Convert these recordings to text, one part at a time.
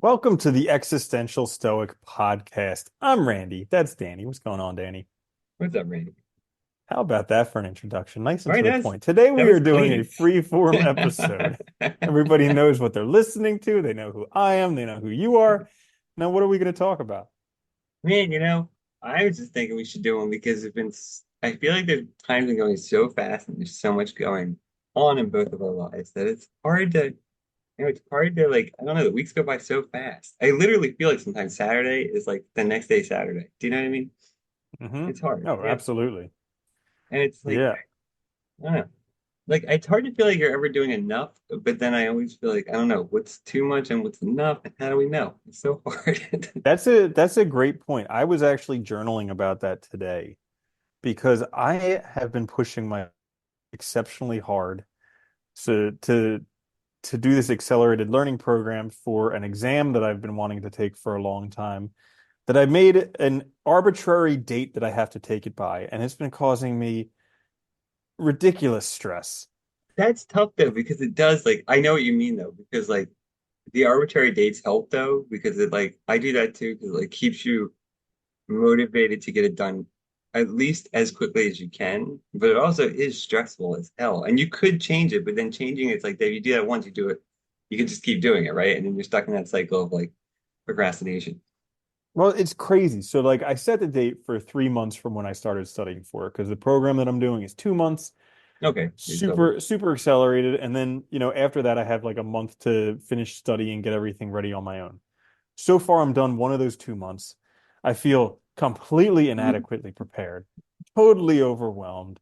Welcome to the Existential Stoic podcast. I'm Randy. That's Danny. What's going on, Danny? What's up, Randy? How about that for an introduction? Nice All and right, to the that's point. Today that we was are doing a clean. free form episode. Everybody knows what they're listening to. They know who I am. They know who you are. Now, what are we going to talk about? Man, I was just thinking we should do one because I feel like the time's been going so fast and there's so much going on in both of our lives that it's hard to like, I don't know, the weeks go by so fast. I literally feel like sometimes Saturday is like the next day Saturday. Do you know what I mean? It's hard. Oh, Yeah. absolutely. And it's like, Yeah. I don't know. Like it's hard to feel like you're ever doing enough, but then I always feel like I don't know what's too much and what's enough, and how do we know? It's so hard. That's a great point. I was actually journaling about that today because I have been pushing my exceptionally hard to do this accelerated learning program for an exam that I've been wanting to take for a long time, that I've made an arbitrary date that I have to take it by, and it's been causing me ridiculous stress. That's tough though, because it does like I know what you mean though, because like the arbitrary dates help though, because it like I do that too, because it like keeps you motivated to get it done at least as quickly as you can. But it also is stressful as hell. And you could change it, but then changing it's like that if you do that once, you do it, you can just keep doing it, right? And then you're stuck in that cycle of like procrastination. Well, it's crazy. So, like, I set the date for 3 months from when I started studying for it because the program that I'm doing is 2 months, Okay, you're double. super accelerated. And then, after that, I have like a month to finish studying, get everything ready on my own. So far, I'm done one of those 2 months. I feel completely inadequately prepared, totally overwhelmed.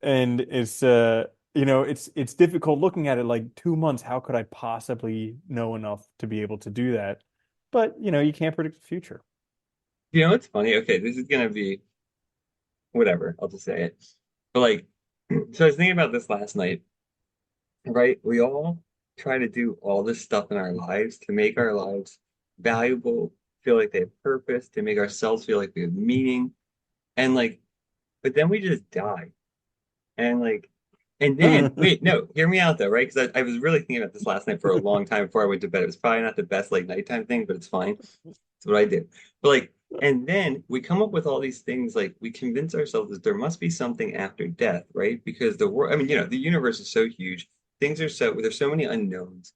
And it's difficult looking at it like 2 months. How could I possibly know enough to be able to do that? But, you can't predict the future. You know, it's funny. Okay, this is gonna be whatever. I'll just say it. But like, so I was thinking about this last night, right? We all try to do all this stuff in our lives to make our lives valuable, feel like they have purpose, to make ourselves feel like we have meaning. And like, but then we just die. And like, and then, wait, no, hear me out though, right? Because I was really thinking about this last night for a long time before I went to bed. It was probably not the best like nighttime thing, but it's fine. It's what I do. But like, and then we come up with all these things, like we convince ourselves that there must be something after death, right? Because the world, I mean, the universe is so huge. Things are so, there's so many unknowns.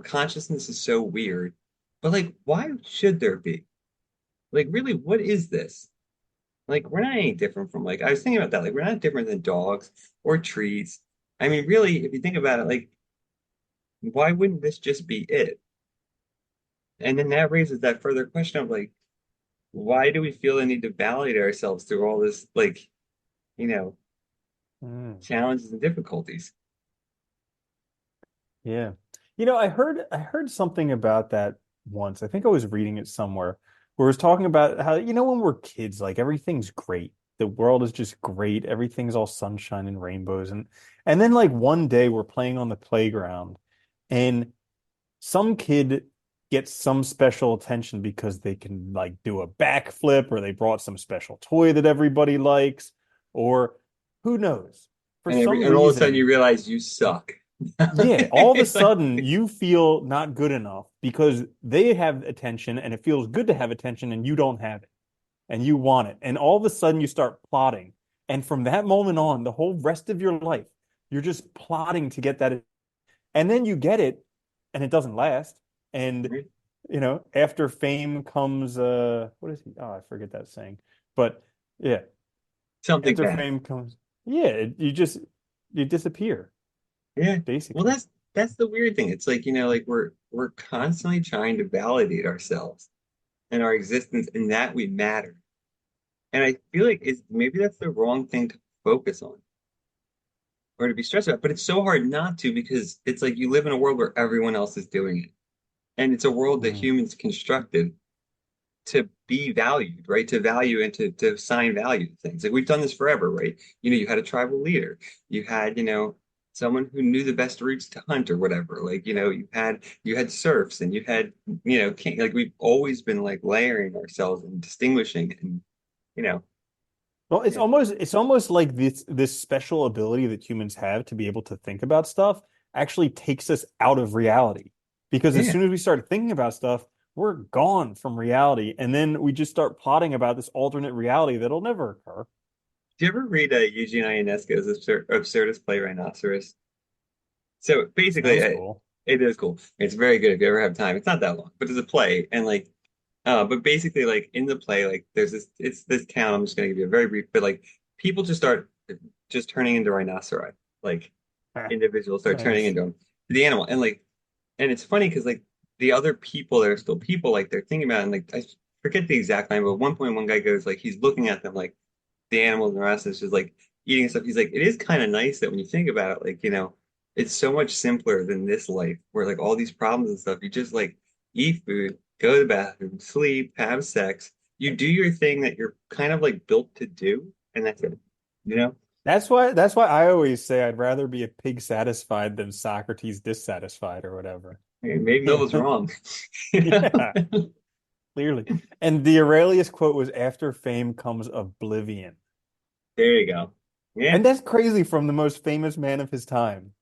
Consciousness is so weird. But like, why should there be? Like, really, what is this? Like, we're not any different from like, I was thinking about that. Like, we're not different than dogs or trees. I mean, really, if you think about it, like, why wouldn't this just be it? And then that raises that further question of like, why do we feel the need to validate ourselves through all this like you know Mm, challenges and difficulties? yeah. I heard something about that once. I think I was reading it somewhere where it was talking about how, when we're kids, like everything's great. The world is just great. Everything's all sunshine and rainbows. And then like one day we're playing on the playground and some kid gets some special attention because they can like do a backflip or they brought some special toy that everybody likes, or who knows. For some And all of a sudden you reason, realize you suck. yeah, all of a It's like, sudden you feel not good enough because they have attention and it feels good to have attention and you don't have it and you want it. And all of a sudden you start plotting. And from that moment on, the whole rest of your life, you're just plotting to get that. And then you get it and it doesn't last. And after fame comes what is he? Oh, I forget that saying. But yeah, something after bad. fame comes, yeah, you disappear, Yeah. Well, basically. that's the weird thing. It's like, like we're constantly trying to validate ourselves and our existence and that we matter. And I feel like it's maybe that's the wrong thing to focus on or to be stressed about. But it's so hard not to because it's like you live in a world where everyone else is doing it. And it's a world that Mm. humans constructed to be valued, right? To value and to assign value to things. Like we've done this forever, right? You had a tribal leader. You had, someone who knew the best routes to hunt or whatever. Like, you had serfs and you had, king, like we've always been like layering ourselves and distinguishing and, you know, Well, it's yeah. almost like this special ability that humans have to be able to think about stuff actually takes us out of reality Because as Yeah. soon as we start thinking about stuff, we're gone from reality. And then we just start plotting about this alternate reality that'll never occur. Do you ever read Eugene Ionesco's Absurdist play Rhinoceros? So basically, Sounds cool. it is cool. It's very good if you ever have time. It's not that long, but it's a play, and like, but basically, like in the play, like there's this. It's this town. I'm just gonna give you a very brief, but like people just start just turning into rhinoceri. Like individuals start turning Nice. into the animal, and it's funny because like the other people that are still people, like they're thinking about it, and like I forget the exact line, but at one point one guy goes like he's looking at them like the animals and the rest is just like eating stuff. He's like, it is kind of nice that when you think about it, like, it's so much simpler than this life where like all these problems and stuff, you just like eat food, go to the bathroom, sleep, have sex. You do your thing that you're kind of like built to do, and that's it. You know? That's why I always say I'd rather be a pig satisfied than Socrates dissatisfied or whatever. Maybe Mill's wrong. You know? Yeah, clearly. And the Aurelius quote was after fame comes oblivion. There you go. Yeah. And that's crazy from the most famous man of his time.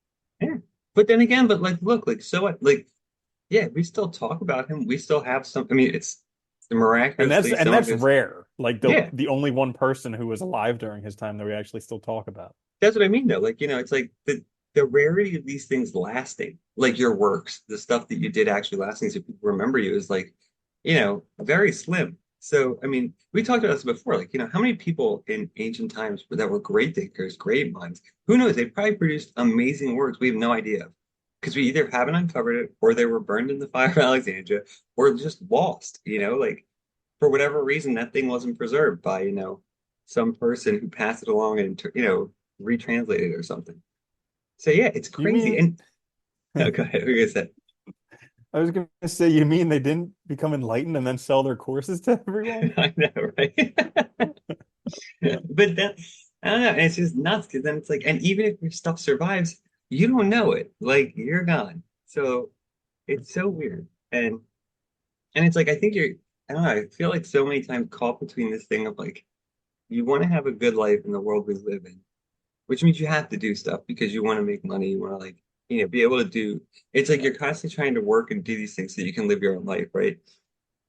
Yeah. But then again, but like, look, like, so what? Like, yeah, we still talk about him. We still have some. I mean, it's And that's miraculously and some of that's his. rare. Like the Yeah, the only one person who was alive during his time that we actually still talk about. that's what I mean, though. Like, it's like the rarity of these things lasting, like your works, the stuff that you did actually lasting, so people remember you is like, very slim. So, I mean, we talked about this before. Like, how many people in ancient times that were great thinkers, great minds? Who knows? They probably produced amazing works we have no idea of because we either haven't uncovered it, or they were burned in the fire of Alexandria, or just lost. Like for whatever reason, that thing wasn't preserved by, some person who passed it along and, retranslated it or something. So yeah, it's You crazy. mean And no, go ahead. What you said. I was gonna say you mean they didn't become enlightened and then sell their courses to everyone? I know, right? But then I don't know. And it's just nuts because then it's like, and even if your stuff survives, you don't know it. Like you're gone. So it's so weird. And it's like I think I don't know, I feel like so many times caught between this thing of like you want to have a good life in the world we live in, which means you have to do stuff because you want to make money. You want to like, be able to do. It's like you're constantly trying to work and do these things so you can live your own life, right?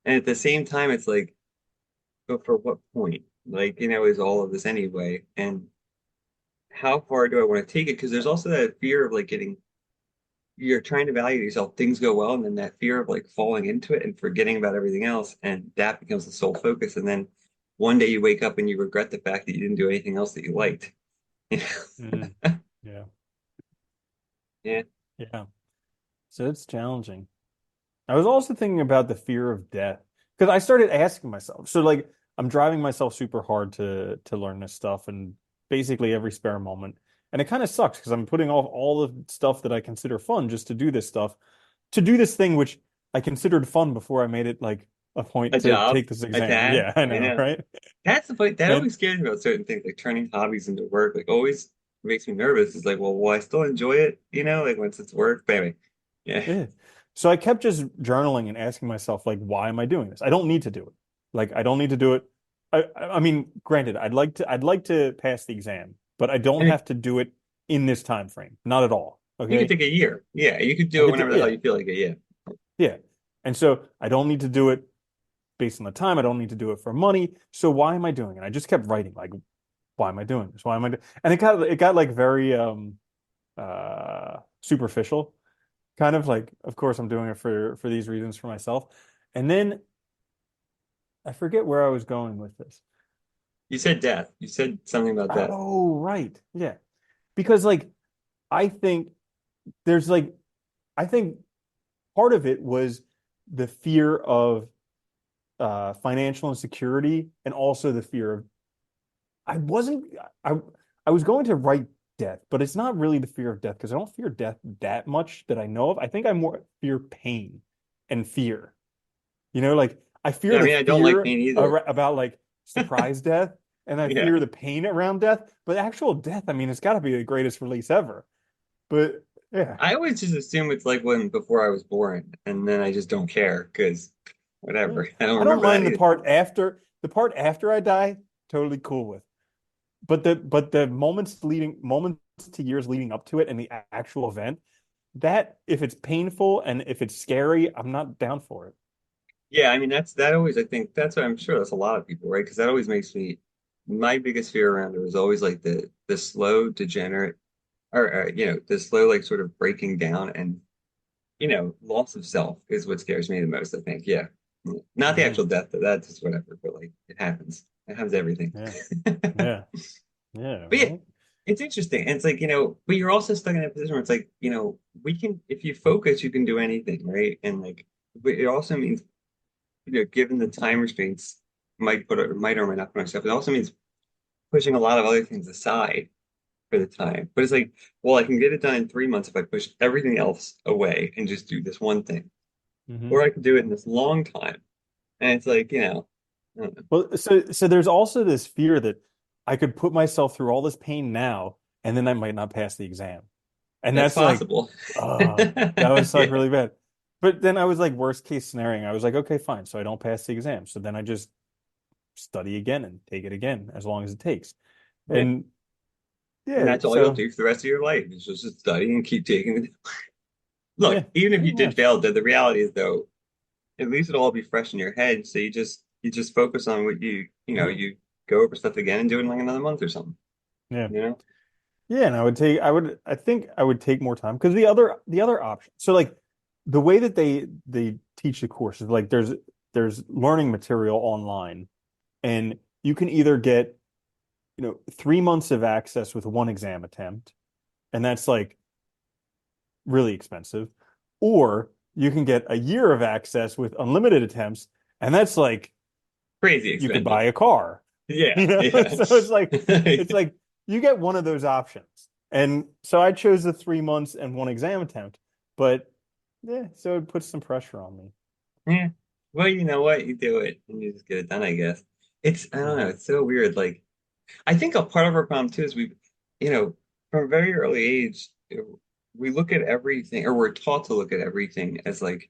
And at the same time, it's like, but for what point? Like, is all of this anyway? And how far do I want to take it? Because there's also that fear of like you're trying to value yourself, things go well, and then that fear of like falling into it and forgetting about everything else, and that becomes the sole focus. And then one day you wake up and you regret the fact that you didn't do anything else that you liked. Mm, yeah, Yeah. yeah. So it's challenging. I was also thinking about the fear of death because I started asking myself. So like I'm driving myself super hard to learn this stuff and basically every spare moment. And it kind of sucks because I'm putting off all the stuff that I consider fun just to do this stuff, to do this thing which I considered fun before I made it like a point A to job, take this a exam. dad. Yeah, I I know, know. right? That's the point. That And always scares me about certain things, like turning hobbies into work. Like always makes me nervous. It's like, well, will I still enjoy it? Like once it's work, but anyway. Yeah. yeah. So I kept just journaling and asking myself, like, why am I doing this? I don't need to do it. Like, I don't need to do it. I mean, granted, I'd like to pass the exam, but I don't And have to do it in this time frame. Not at all. you could Okay. take a year. Yeah, you could I do it get to, whenever the hell yeah, you feel like it. Yeah. yeah. And so I don't need to do it based on the time. I don't need to do it for money. So why am I doing it? I just kept writing, like, why am I doing this? Why am I doing? And it got like very superficial, kind of like, of course, I'm doing it for these reasons for myself. And then I forget where I was going with this. You said death. You said something about death. Oh, right. Yeah. Because like I think there's like I think part of it was the fear of financial insecurity and also the fear of I wasn't I I was going to write death, but it's not really the fear of death because I don't fear death that much that I know of. I think I more fear pain and fear. Like I fear Yeah, I the mean, I don't like fear pain either. about like surprise death, and I Yeah. fear the pain around death. But actual death, I mean, it's got to be the greatest release ever. But yeah, I always just assume it's like when before I was born, and then I just don't care because yeah. whatever. I don't I don't remember that mind the either. part after. The part after I die, totally cool with. But the moments to years leading up to it and the actual event, that if it's painful and if it's scary, I'm not down for it. Yeah, I mean that always I think that's what I'm sure that's a lot of people, right? Because that always makes me my biggest fear around it was always like the slow degenerate or the slow like sort of breaking down and loss of self is what scares me the most, I think. Yeah. Not the Hmm. actual death, but that's just whatever, but like it happens. It happens to everything. Yeah. Yeah. Yeah. But yeah, Right. it's interesting. And it's like, but you're also stuck in a position where it's like, we can, if you focus, you can do anything, right? And like, but it also means, given the time restraints, might or might not put on stuff, it also means pushing a lot of other things aside for the time. But it's like, well, I can get it done in 3 months if I push everything else away and just do this one thing. Hmm. Or I could do it in this long time. And it's like, I don't know. Well, so there's also this fear that I could put myself through all this pain now, and then I might not pass the exam. And That's that's like, possible. that would suck Yeah. really bad. But then I was like, worst case scenario, I was like, okay, fine. So I don't pass the exam. So then I just study again and take it again as long as it takes. Yeah. And And yeah, that's all you'll so do for the rest of your life is just study and keep taking it. Look, yeah, even if pretty you did much. fail, the reality is though, at least it'll all be fresh in your head. So you just focus on what you go over stuff again and do it in like another month or something. Yeah. You know? Yeah, and I think I would take more time because the other option. So like the way that they teach the course is like there's learning material online and you can either get, 3 months of access with one exam attempt, and that's like really expensive, or you can get a year of access with unlimited attempts, and that's like Crazy you could expensive. buy a car. Yeah, You know, yeah. so it's like you get one of those options. And so I chose the 3 months and one exam attempt, but yeah, so it puts some pressure on me. Yeah. Well, you know what? You do it and you just get it done, I guess. I don't know, Hmm. it's so weird. Like I think a part of our problem too is you know, from a very early age, we look at everything, or we're taught to look at everything as like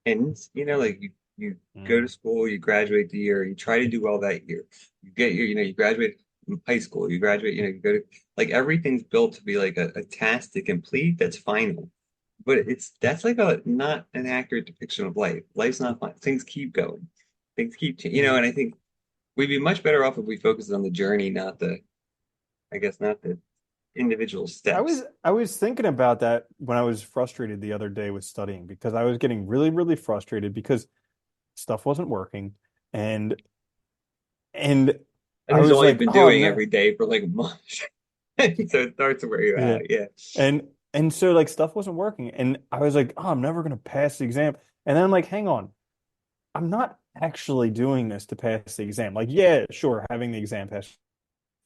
ends. Like you go to Mm. school, you graduate the year, you try to do well that year. You graduate from high school, you graduate, you go to like everything's built to be like a task to complete that's final. But that's like a not an accurate depiction of life. Life's not fine. Things keep going. Things keep, Mhm. and I think we'd be much better off if we focused on the journey, I guess not the individual steps. I was thinking about that when I was frustrated the other day with studying because I was getting really, really frustrated because stuff wasn't working and and And I this is was all you've like, been oh doing no, every day for like months. So it starts to wear you yeah. out. Yeah. And so like stuff wasn't working. And I was like, oh, I'm never gonna pass the exam. And then I'm like, hang on, I'm not actually doing this to pass the exam. Like, yeah, sure, having the exam pass,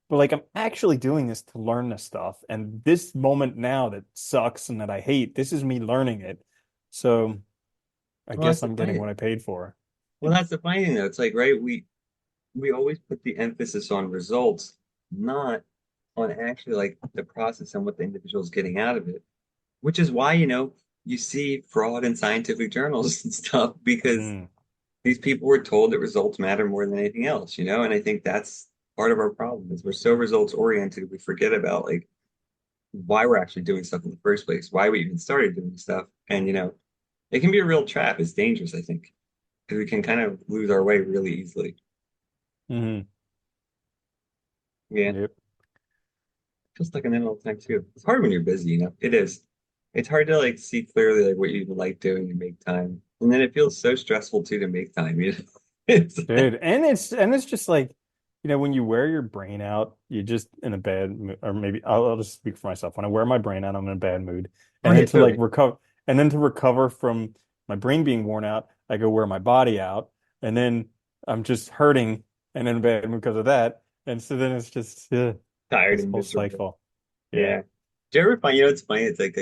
but like I'm actually doing this to learn this stuff. And this moment now that sucks and that I hate, this is me learning it. So I Well, that's guess the I'm getting funny. what I paid for. Well, that's the funny thing though. It's like, right, we always put the emphasis on results, not on actually like the process and what the individual is getting out of it. Which is why, you see fraud in scientific journals and stuff because Mm, these people were told that results matter more than anything else. And I think that's part of our problem is we're so results oriented, we forget about like why we're actually doing stuff in the first place, why we even started doing stuff. And it can be a real trap. It's dangerous, I think, because we can kind of lose our way really easily. hmm. Yeah. Yep. Just like an in all the time too. It's hard when you're busy. It is. It's hard to like see clearly like what you like doing to make time. And then it feels so stressful too to make time. It's Dude, and it's just like, when you wear your brain out, you're just in a bad mood, or maybe I'll just speak for myself. When I wear my brain out, I'm in a bad mood. oh And yeah, then to like totally. recover, from my brain being worn out, I go wear my body out, and then I'm just hurting and in a bad mood because of that. And so then it's just Tired this and whole miserable. cycle. Yeah. Yeah. Do you ever find, it's funny, it's like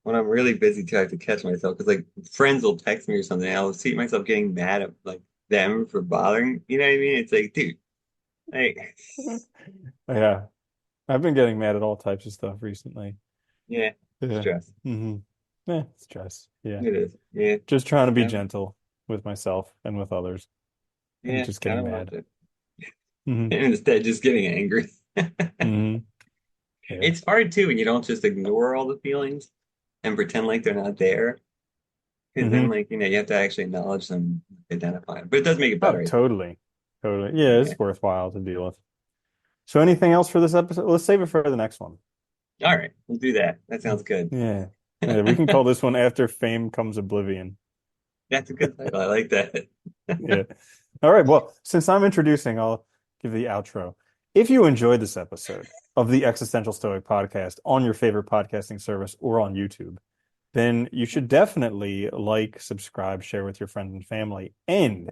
when I'm really busy too, I have to catch myself because like friends will text me or something, and I'll see myself getting mad at like them for bothering. You know what I mean? It's like, dude, like, Yeah. I've been getting mad at all types of stuff recently. yeah, Yeah. stress. Hmm. Yeah, stress. Yeah. It is. Yeah. Just trying to be Um, gentle with myself and with others and yeah, just kind getting of want mad. to. Hmm. And instead, just getting angry. Hmm. Yeah. It's hard too when you don't just ignore all the feelings. and pretend like they're not there. Because then, Hmm. like, you have to actually acknowledge them, identify them. But it does make it Oh, better, I think. totally. Totally. Yeah, Yeah. it's worthwhile to deal with. So anything else for this episode? Let's save it for the next one. All right, we'll do that. That sounds good. Yeah. Yeah, we can call this one After Fame Comes Oblivion. That's a good title. I like that. Yeah. All right. Well, since I'm introducing, I'll give the outro. If you enjoyed this episode of the Existential Stoic podcast on your favorite podcasting service or on YouTube, then you should definitely like, subscribe, share with your friends and family. And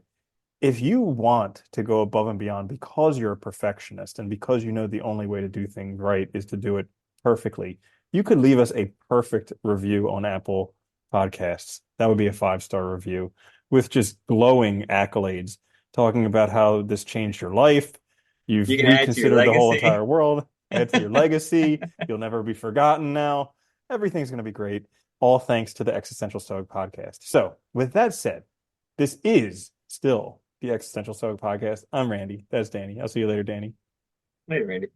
if you want to go above and beyond because you're a perfectionist and because you know the only way to do things right is to do it perfectly, you could leave us a perfect review on Apple Podcasts. That would be a 5-star review with just glowing accolades talking about how this changed your life. You've You can add to your reconsidered the whole legacy. entire world, add to your legacy. You'll never be forgotten now. Everything's going to be great. All thanks to the Existential Stoic podcast. So, with that said, this is still the Existential Stoic podcast. I'm Randy. That's Danny. I'll see you later, Danny. Later, Randy.